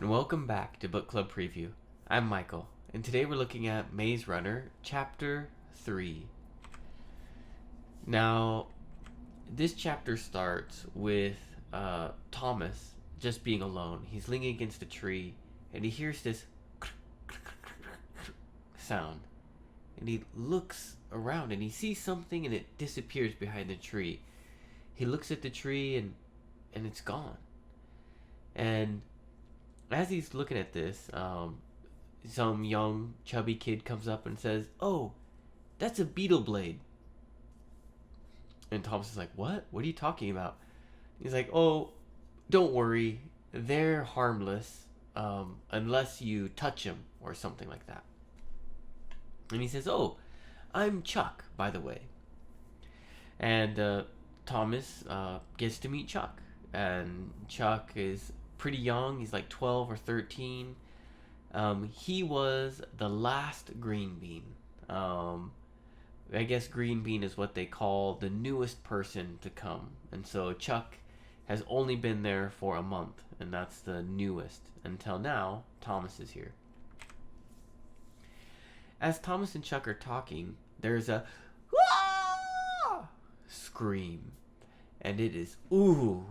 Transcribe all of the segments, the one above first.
and welcome back to Book Club Preview. I'm Michael, and today we're looking at Maze Runner, Chapter 3. Now, this chapter starts with Thomas just being alone. He's leaning against a tree, and he hears this sound. And he looks around, and he sees something, and it disappears behind the tree. He looks at the tree, and it's gone. And as he's looking at this, some young chubby kid comes up and says, "Oh, that's a beetle blade." And Thomas is like, "What? What are you talking about?" He's like, "Oh, don't worry. They're harmless unless you touch them or something like that." And he says, "Oh, I'm Chuck, by the way." And Thomas gets to meet Chuck. And Chuck is pretty young. He's like 12 or 13. He was the last green bean. I guess green bean is what they call the newest person to come. And so Chuck has only been there for a month, and that's the newest. Until now, Thomas is here. As Thomas and Chuck are talking, there's a "Wah!" scream. And it is, ooh.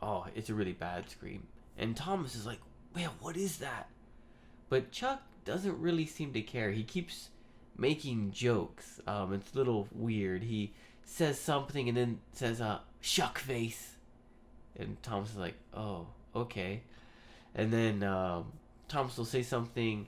Oh, it's a really bad scream. And Thomas is like, "Man, what is that?" But Chuck doesn't really seem to care. He keeps making jokes. It's a little weird. He says something and then says, "Shuck face." And Thomas is like, "Oh, okay." And then Thomas will say something,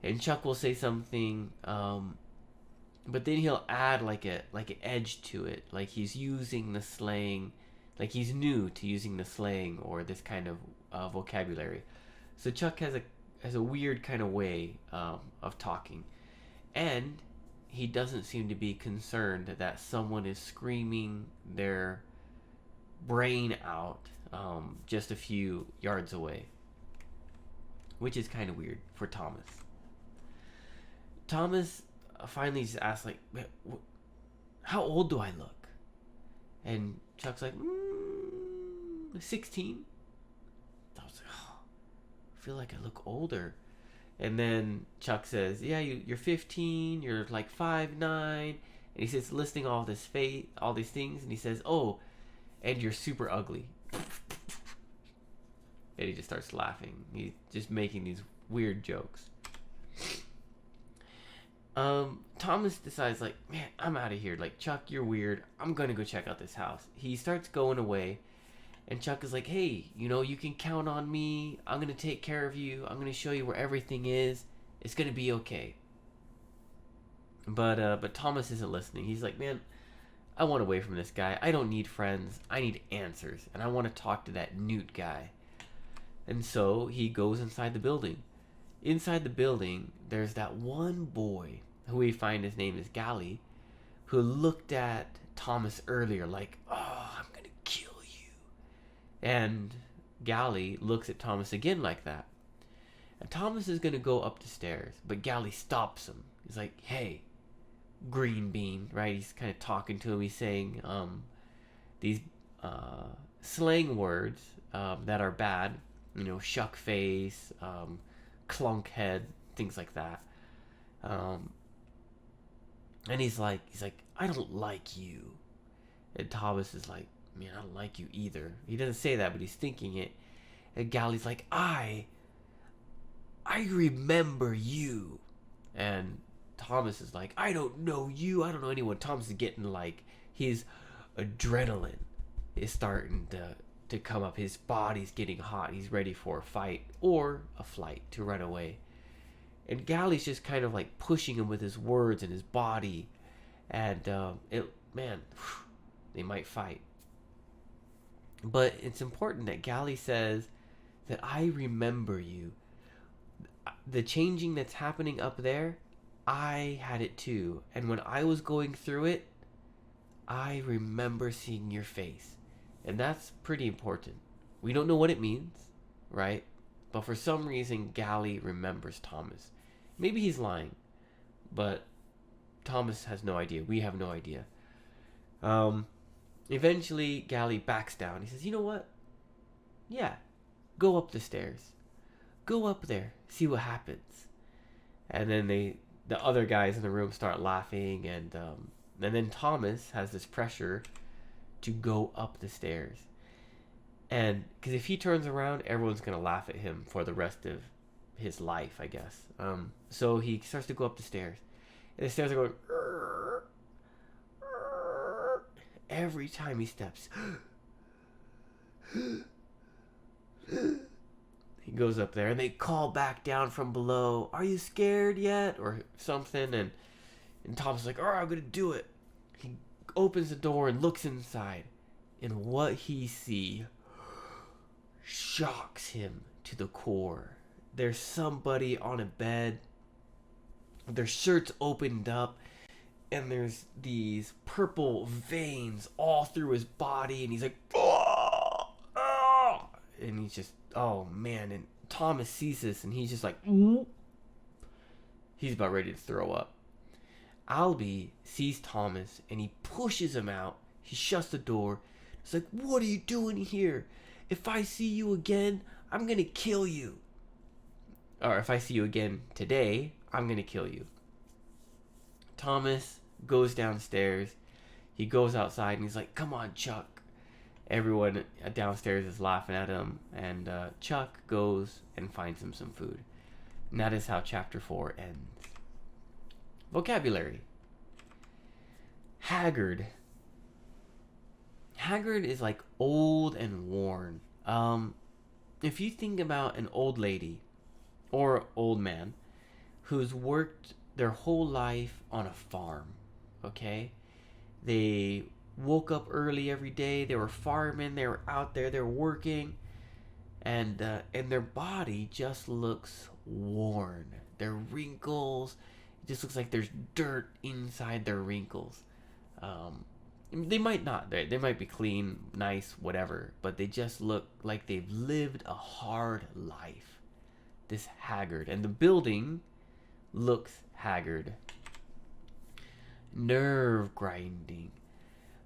and Chuck will say something, but then he'll add like an edge to it, like he's using the slang, like he's new to using the slang or this kind of vocabulary. So Chuck has a weird kind of way of talking, and he doesn't seem to be concerned that someone is screaming their brain out just a few yards away, which is kind of weird for Thomas. Thomas finally just asks, like, "How old do I look?" And Chuck's like, 16. I was like, "Oh, I feel like I look older." And then Chuck says, "Yeah, you're 15. You're like 5'9". And he says, listing all these things, and he says, "Oh, and you're super ugly." And he just starts laughing. He's just making these weird jokes. Thomas decides, like, "Man, I'm out of here. Like, Chuck, you're weird. I'm gonna go check out this house." He starts going away, and Chuck is like, "Hey, you can count on me. I'm gonna take care of you. I'm gonna show you where everything is. It's gonna be okay." But Thomas isn't listening. He's like, "Man, I want away from this guy. I don't need friends. I need answers, and I want to talk to that Newt guy." And so he goes inside the building. Inside the building, there's that one boy who we find his name is Gally, who looked at Thomas earlier like, "Oh, I'm gonna kill you." And Gally looks at Thomas again like that. And Thomas is gonna go up the stairs, but Gally stops him. He's like, "Hey, green bean," right? He's kind of talking to him. He's saying these slang words that are bad, shuck face, clunk head, things like that. And he's like, "I don't like you." And Thomas is like, "Man, I don't like you either." He doesn't say that, but he's thinking it. And Gally's like, I remember you." And Thomas is like, "I don't know you. I don't know anyone." Thomas is getting like, his adrenaline is starting to come up. His body's getting hot. He's ready for a fight or a flight to run away. And Gally's just kind of like pushing him with his words and his body. And they might fight. But it's important that Gally says that "I remember you." The changing that's happening up there, I had it too. And when I was going through it, I remember seeing your face. And that's pretty important. We don't know what it means, right? But for some reason, Gally remembers Thomas. Maybe he's lying, but Thomas has no idea. We have no idea. Eventually, Gally backs down. He says, "You know what? Yeah, go up the stairs. Go up there, see what happens. And then the other guys in the room start laughing, and then Thomas has this pressure to go up the stairs. And because if he turns around, everyone's gonna laugh at him for the rest of his life, I guess. So he starts to go up the stairs, and the stairs are going. Every time he steps, he goes up there, and they call back down from below, "Are you scared yet?" or something. And Tom's like, "All right, I'm gonna do it." He opens the door and looks inside, and what he sees shocks him to the core. There's somebody on a bed, their shirt's opened up, and there's these purple veins all through his body, and he's like, "Oh, oh," and he's just, oh man. And Thomas sees this, and he's just like, he's about ready to throw up. Albie sees Thomas, and he pushes him out. He shuts the door. He's like, "What are you doing here? If I see you again, I'm gonna kill you. Or if I see you again today, I'm gonna kill you." Thomas goes downstairs. He goes outside, and he's like, "Come on, Chuck." Everyone downstairs is laughing at him, and Chuck goes and finds him some food. And that is how chapter 4 ends. Vocabulary. Haggard. Haggard is like old and worn. If you think about an old lady or old man who's worked their whole life on a farm, okay? They woke up early every day. They were farming. They were out there. They were working, and their body just looks worn. Their wrinkles, it just looks like there's dirt inside their wrinkles. They might not. They might be clean, nice, whatever, but they just look like they've lived a hard life. This haggard, and the building looks haggard. Nerve grinding.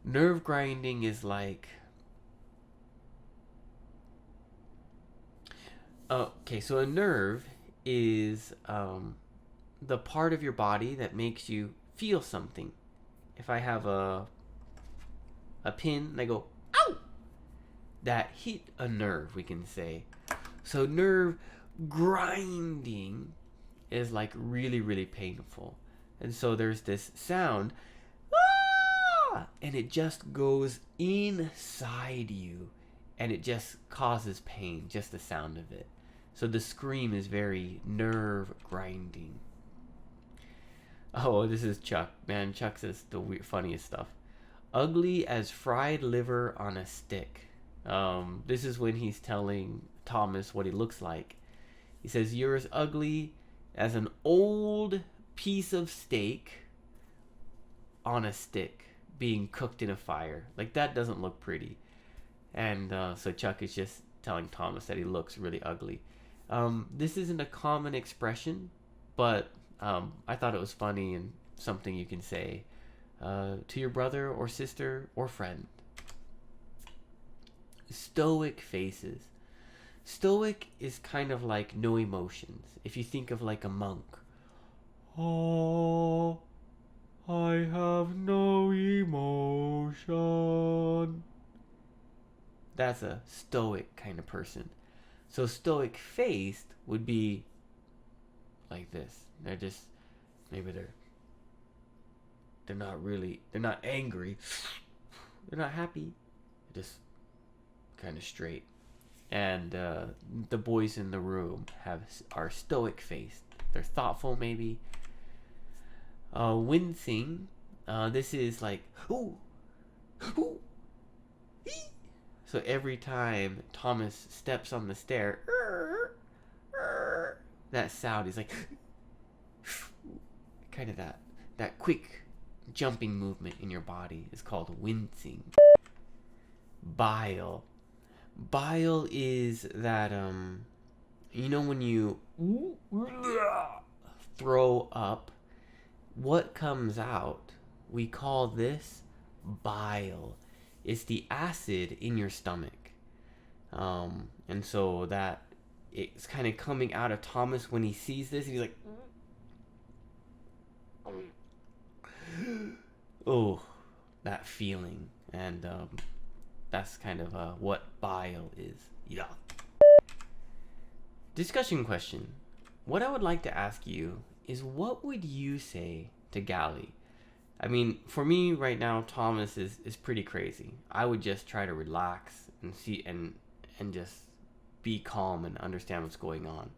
Nerve grinding is like, okay, so a nerve is the part of your body that makes you feel something. If I have a pin and I go, "Ow!" that hit a nerve, we can say. So nerve grinding is like really, really painful. And so there's this sound, "Ah!" and it just goes inside you, and it just causes pain, just the sound of it. So the scream is very nerve grinding. Oh, this is Chuck. Man, Chuck says the funniest stuff. Ugly as fried liver on a stick. This is when he's telling Thomas what he looks like. He says, "You're as ugly as an old piece of steak on a stick being cooked in a fire." Like, that doesn't look pretty. And so Chuck is just telling Thomas that he looks really ugly. This isn't a common expression, but I thought it was funny and something you can say to your brother or sister or friend. Stoic faces. Stoic is kind of like no emotions. If you think of like a monk. "Oh, I have no emotion." That's a stoic kind of person. So stoic faced would be like this. They're just, maybe they're not angry. They're not happy. They're just kind of straight. And the boys in the room are stoic faced. They're thoughtful, maybe. Wincing. This is like, "Ooh, ooh, ee." So every time Thomas steps on the stair, that sound is like, kind of that quick jumping movement in your body is called wincing. Bile. Bile is that, when you throw up, what comes out, we call this bile. It's the acid in your stomach. And so that it's kind of coming out of Thomas when he sees this, and he's like, oh, that feeling. And that's kind of what bile is. Yeah. Discussion question. What I would like to ask you is, what would you say to Gally? I mean, for me right now, Thomas is pretty crazy. I would just try to relax and see and just be calm and understand what's going on.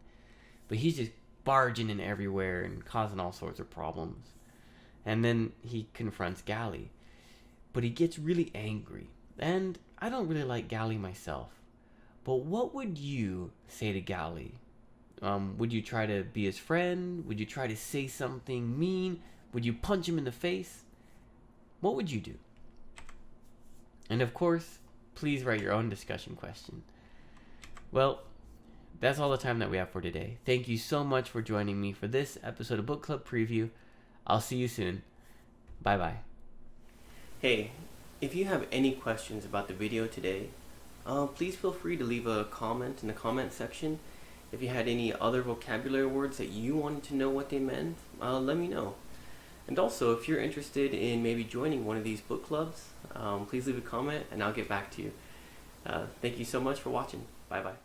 But he's just barging in everywhere and causing all sorts of problems. And then he confronts Gally. But he gets really angry. And I don't really like Gally myself. But what would you say to Gally? Would you try to be his friend? Would you try to say something mean? Would you punch him in the face? What would you do? And of course, please write your own discussion question. Well, that's all the time that we have for today. Thank you so much for joining me for this episode of Book Club Preview. I'll see you soon. Bye-bye. Hey, if you have any questions about the video today, please feel free to leave a comment in the comment section. If you had any other vocabulary words that you wanted to know what they meant, let me know. And also, if you're interested in maybe joining one of these book clubs, please leave a comment and I'll get back to you. Thank you so much for watching. Bye-bye.